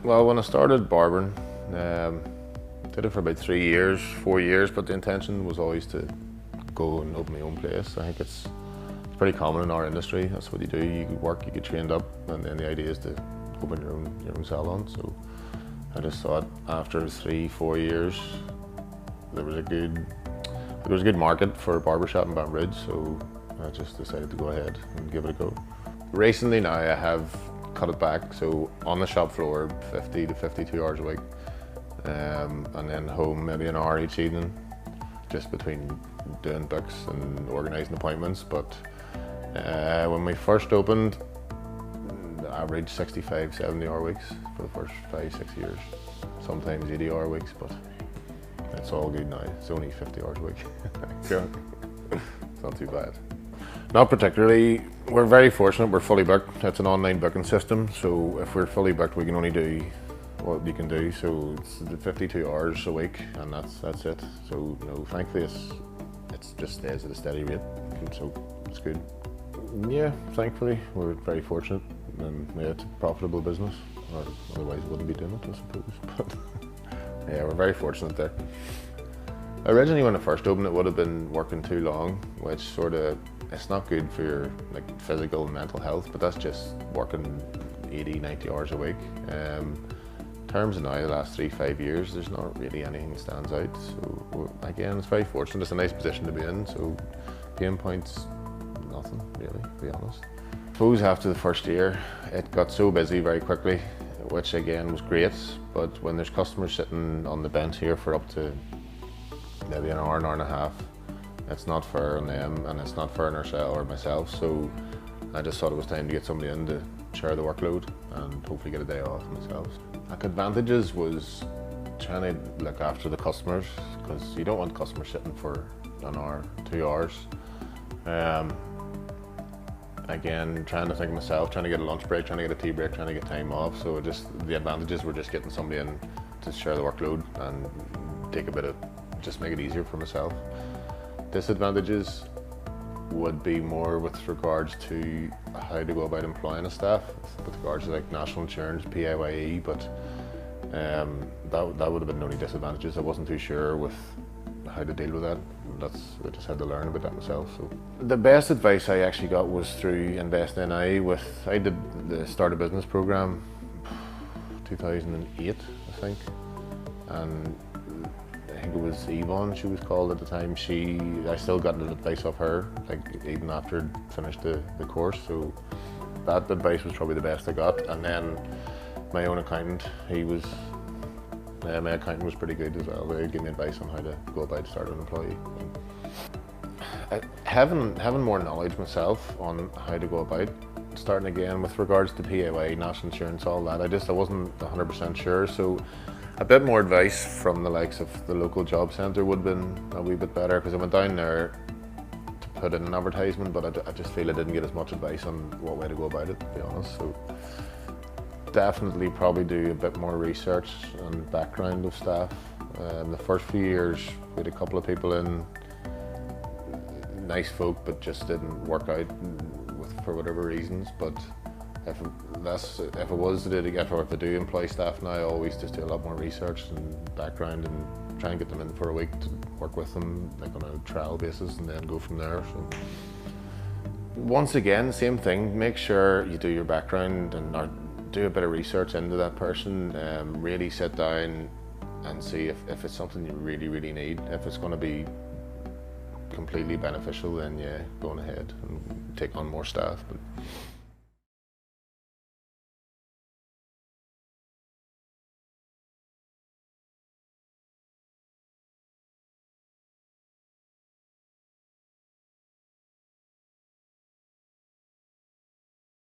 Well, when I started barbering, did it for about 3 years, 4 years, but the intention was always to go and open my own place. I think it's pretty common in our industry. That's what you do. You work, you get trained up, and then the idea is to open your own salon. So I just thought after 3, 4 years, there was a good market for a barbershop in Banbridge, so I just decided to go ahead and give it a go. Recently now I have cut it back, so on the shop floor 50 to 52 hours a week, and then home maybe an hour each evening, just between doing books and organising appointments. But when we first opened, the average 65, 70 hour weeks for the first 5, 6 years, sometimes 80 hour weeks, but it's all good now. It's only 50 hours a week. It's not too bad. Not particularly. We're very fortunate, we're fully booked. It's an online booking system, so if we're fully booked we can only do what you can do. So it's 52 hours a week and that's it. So thankfully it just stays at a steady rate, so it's good. Yeah, thankfully we're very fortunate, and it's a profitable business, or otherwise we wouldn't be doing it, I suppose. But yeah, we're very fortunate there. Originally when I first opened it would have been working too long, which it's not good for your physical and mental health, but that's just working 80, 90 hours a week. In terms of now, the last 3, 5 years, there's not really anything that stands out. So again, it's very fortunate. It's a nice position to be in. So gain points, nothing really, to be honest. I suppose after the first year, it got so busy very quickly, which again was great. But when there's customers sitting on the bench here for up to maybe an hour and a half, it's not fair on them, and it's not fair on ourselves or myself. So I just thought it was time to get somebody in to share the workload and hopefully get a day off myself. Advantages was trying to look after the customers, because you don't want customers sitting for an hour, 2 hours. Again, trying to think of myself, trying to get a lunch break, trying to get a tea break, trying to get time off. So the advantages were just getting somebody in to share the workload and just make it easier for myself. Disadvantages would be more with regards to how to go about employing a staff, with regards to national insurance, PAYE, but that would have been the only disadvantages. I wasn't too sure with how to deal with that. I just had to learn about that myself. So the best advice I actually got was through Investing. I did the Start a Business program 2008, I think, and I think it was Yvonne she was called at the time. I still got the advice of her, even after I'd finished the course. So that advice was probably the best I got. And then my own accountant, my accountant was pretty good as well. They gave me advice on how to go about starting an employee. Having more knowledge myself on how to go about starting again with regards to PAYE, national insurance, all that, I wasn't 100% sure. So a bit more advice from the likes of the local job centre would have been a wee bit better, because I went down there to put in an advertisement, but I just feel I didn't get as much advice on what way to go about it, to be honest. So definitely probably do a bit more research and background of staff. The first few years we had a couple of people in, nice folk, but just didn't work out for whatever reasons. But if I do employ staff now, I always just do a lot more research and background and try and get them in for a week to work with them on a trial basis, and then go from there. So once again, same thing, make sure you do your background and do a bit of research into that person. Really sit down and see if it's something you really, really need. If it's going to be completely beneficial, then yeah, go on ahead and take on more staff. But